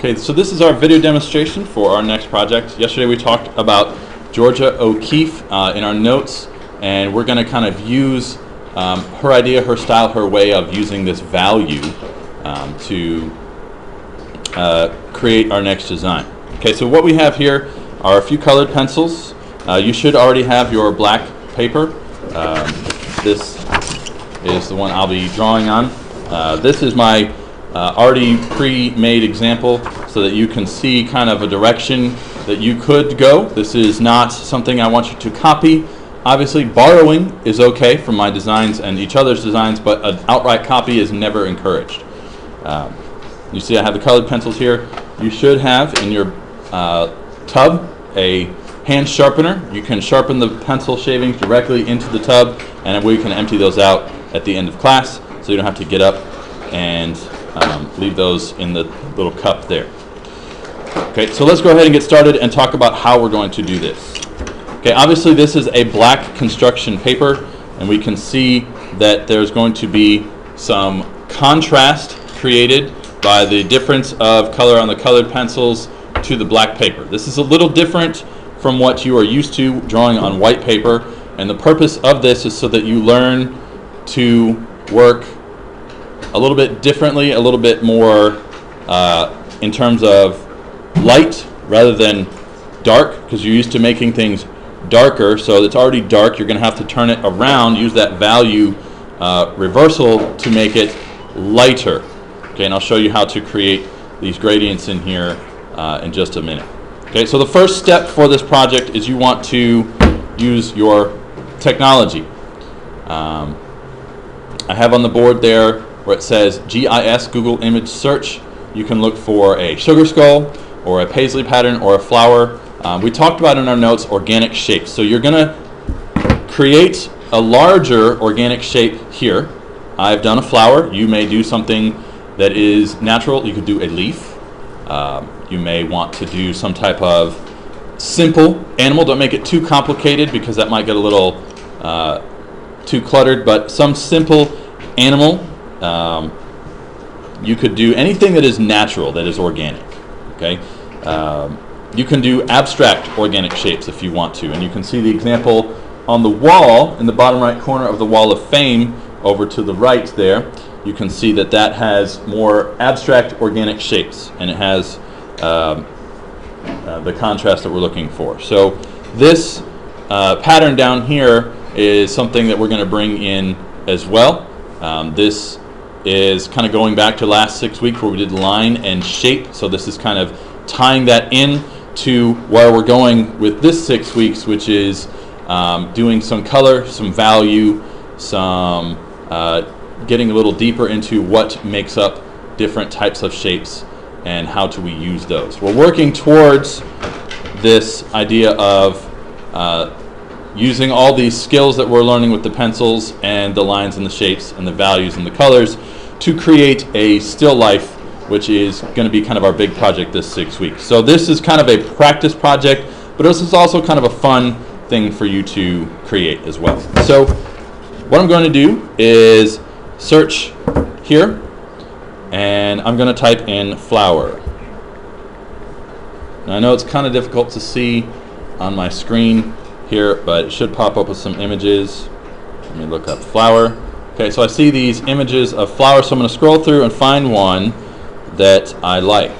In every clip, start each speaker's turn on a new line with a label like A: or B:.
A: Okay, so this is our video demonstration for our next project. Yesterday we talked about Georgia Okeeffe in our notes, and we're going to kind of use her idea, her style, her way of using this value to create our next design. Okay, so what we have here are a few colored pencils. You should already have your black paper. This is the one I'll be drawing on. This is my already pre-made example so that you can see kind of a direction that you could go. This is not something I want you to copy. Obviously, borrowing is okay from my designs and each other's designs, but an outright copy is never encouraged. You see I have the colored pencils here. You should have in your tub a hand sharpener. You can sharpen the pencil shavings directly into the tub, and we can empty those out at the end of class, so you don't have to get up and leave those in the little cup there. Okay, so let's go ahead and get started and talk about how we're going to do this. Okay, obviously this is a black construction paper, and we can see that there's going to be some contrast created by the difference of color on the colored pencils to the black paper. This is a little different from what you are used to drawing on white paper, and the purpose of this is so that you learn to work a little bit differently, a little bit more in terms of light rather than dark, because you're used to making things darker, so it's already dark. You're going to have to turn it around, use that value reversal to make it lighter. Okay, and I'll show you how to create these gradients in here in just a minute. Okay, so the first step for this project is you want to use your technology. I have on the board there where it says GIS, Google Image Search. You can look for a sugar skull or a paisley pattern or a flower. We talked about in our notes organic shapes. So you're going to create a larger organic shape here. I've done a flower. You may do something that is natural. You could do a leaf. You may want to do some type of simple animal. Don't make it too complicated because that might get a little too cluttered, but some simple animal. You could do anything that is natural, that is organic. Okay, you can do abstract organic shapes if you want to, and you can see the example on the wall in the bottom right corner of the Wall of Fame over to the right there. You can see that that has more abstract organic shapes, and it has the contrast that we're looking for. So this pattern down here is something that we're going to bring in as well. This is kind of going back to last 6 weeks where we did line and shape. So this is kind of tying that in to where we're going with this 6 weeks, which is doing some color, some value, some getting a little deeper into what makes up different types of shapes and how do we use those. We're working towards this idea of using all these skills that we're learning with the pencils and the lines and the shapes and the values and the colors to create a still life, which is going to be kind of our big project this 6 weeks. So this is kind of a practice project, but this is also kind of a fun thing for you to create as well. So what I'm going to do is search here, and I'm going to type in flower. Now I know it's kind of difficult to see on my screen here, but it should pop up with some images. Let me look up flower. Okay, so I see these images of flowers, so I'm going to scroll through and find one that I like.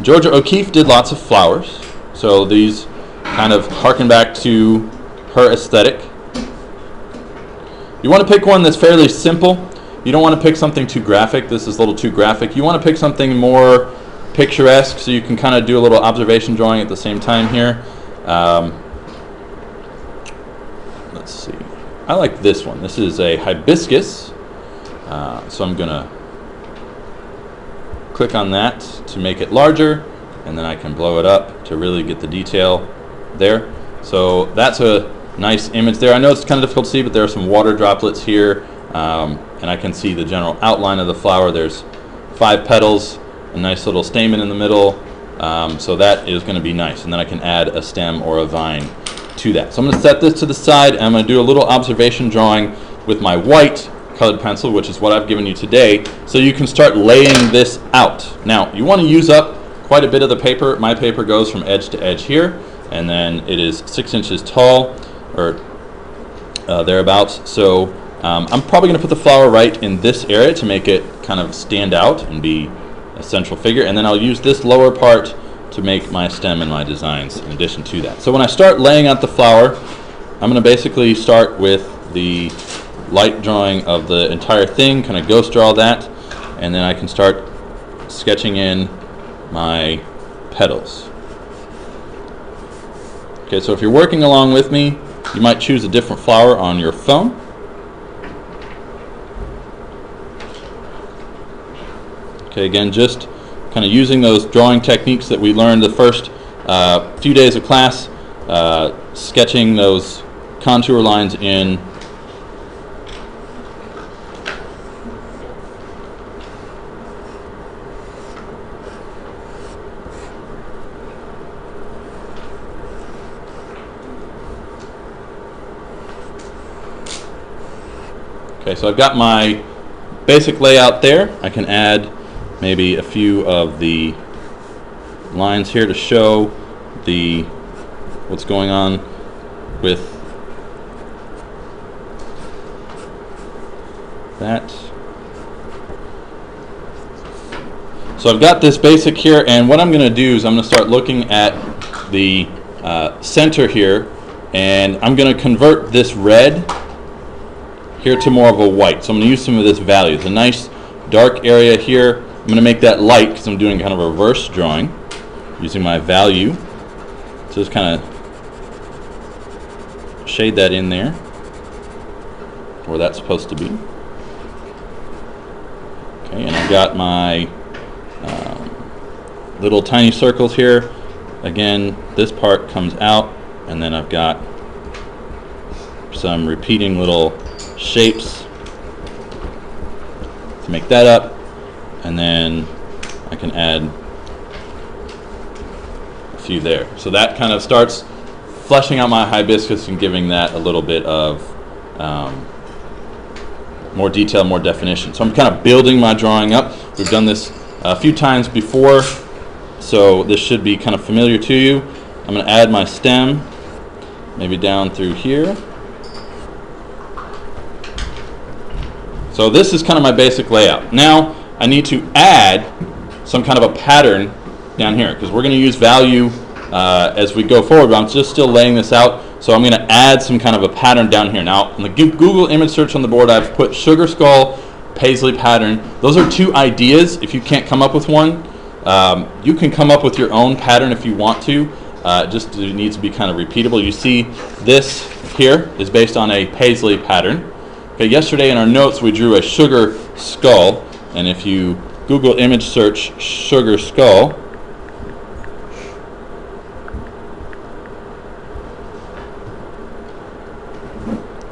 A: Georgia Okeeffe did lots of flowers, so these kind of harken back to her aesthetic. You want to pick one that's fairly simple. You don't want to pick something too graphic. This is a little too graphic. You want to pick something more picturesque, so you can kind of do a little observation drawing at the same time here. Let's see. I like this one. This is a hibiscus, so I'm going to click on that to make it larger, and then I can blow it up to really get the detail there. So that's a nice image there. I know it's kind of difficult to see, but there are some water droplets here, and I can see the general outline of the flower. There's 5 petals, a nice little stamen in the middle, so that is going to be nice, and then I can add a stem or a vine to that. So I'm going to set this to the side, and I'm going to do a little observation drawing with my white colored pencil, which is what I've given you today, so you can start laying this out. Now, you want to use up quite a bit of the paper. My paper goes from edge to edge here, and then it is 6 inches tall, or thereabouts. So I'm probably going to put the flower right in this area to make it kind of stand out and be a central figure, and then I'll use this lower part to make my stem and my designs in addition to that. So when I start laying out the flower, I'm going to basically start with the light drawing of the entire thing, kind of ghost draw that, and then I can start sketching in my petals. Okay, so if you're working along with me, you might choose a different flower on your phone. Okay, again, just kind of using those drawing techniques that we learned the first few days of class, sketching those contour lines in. Okay, so I've got my basic layout there. I can add maybe a few of the lines here to show what's going on with that. So I've got this basic here, and what I'm going to do is I'm going to start looking at the center here, and I'm going to convert this red here to more of a white. So I'm going to use some of this value. It's a nice dark area here. I'm going to make that light because I'm doing kind of a reverse drawing using my value. So just kind of shade that in there where that's supposed to be. Okay, and I've got my little tiny circles here. Again, this part comes out, and then I've got some repeating little shapes to make that up, and then I can add a few there. So that kind of starts fleshing out my hibiscus and giving that a little bit of more detail, more definition. So I'm kind of building my drawing up. We've done this a few times before, so this should be kind of familiar to you. I'm going to add my stem, maybe down through here. So this is kind of my basic layout. Now I need to add some kind of a pattern down here because we're going to use value as we go forward, but I'm just still laying this out. So I'm going to add some kind of a pattern down here. Now on the Google image search on the board, I've put sugar skull, paisley pattern. Those are two ideas. If you can't come up with one, you can come up with your own pattern if you want to. Just it needs to be kind of repeatable. You see this here is based on a paisley pattern. Okay, yesterday in our notes we drew a sugar skull, and if you Google image search sugar skull,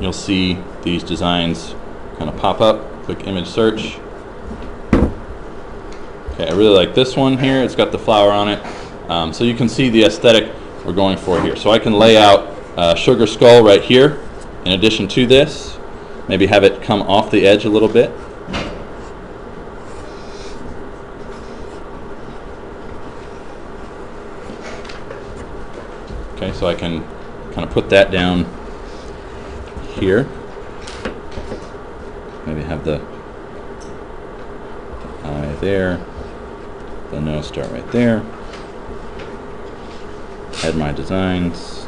A: you'll see these designs kind of pop up. Click image search. Okay, I really like this one here. It's got the flower on it. So you can see the aesthetic we're going for here. So I can lay out sugar skull right here in addition to this. Maybe have it come off the edge a little bit. Okay, so I can kind of put that down here. Maybe have the eye there, the nose start right there. Add my designs.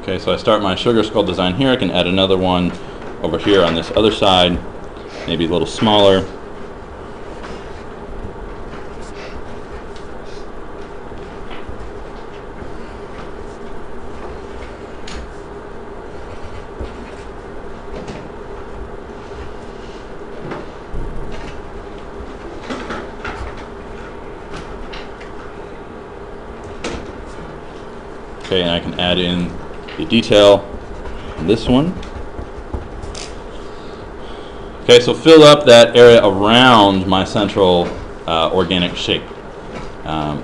A: Okay, so I start my sugar skull design here. I can add another one over here on this other side, maybe a little smaller. Okay, and I can add in the detail on this one. Okay, so fill up that area around my central organic shape.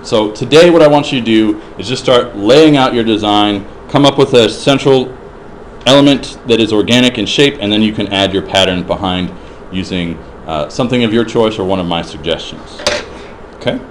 A: So today what I want you to do is just start laying out your design, come up with a central element that is organic in shape, and then you can add your pattern behind using something of your choice or one of my suggestions. Okay?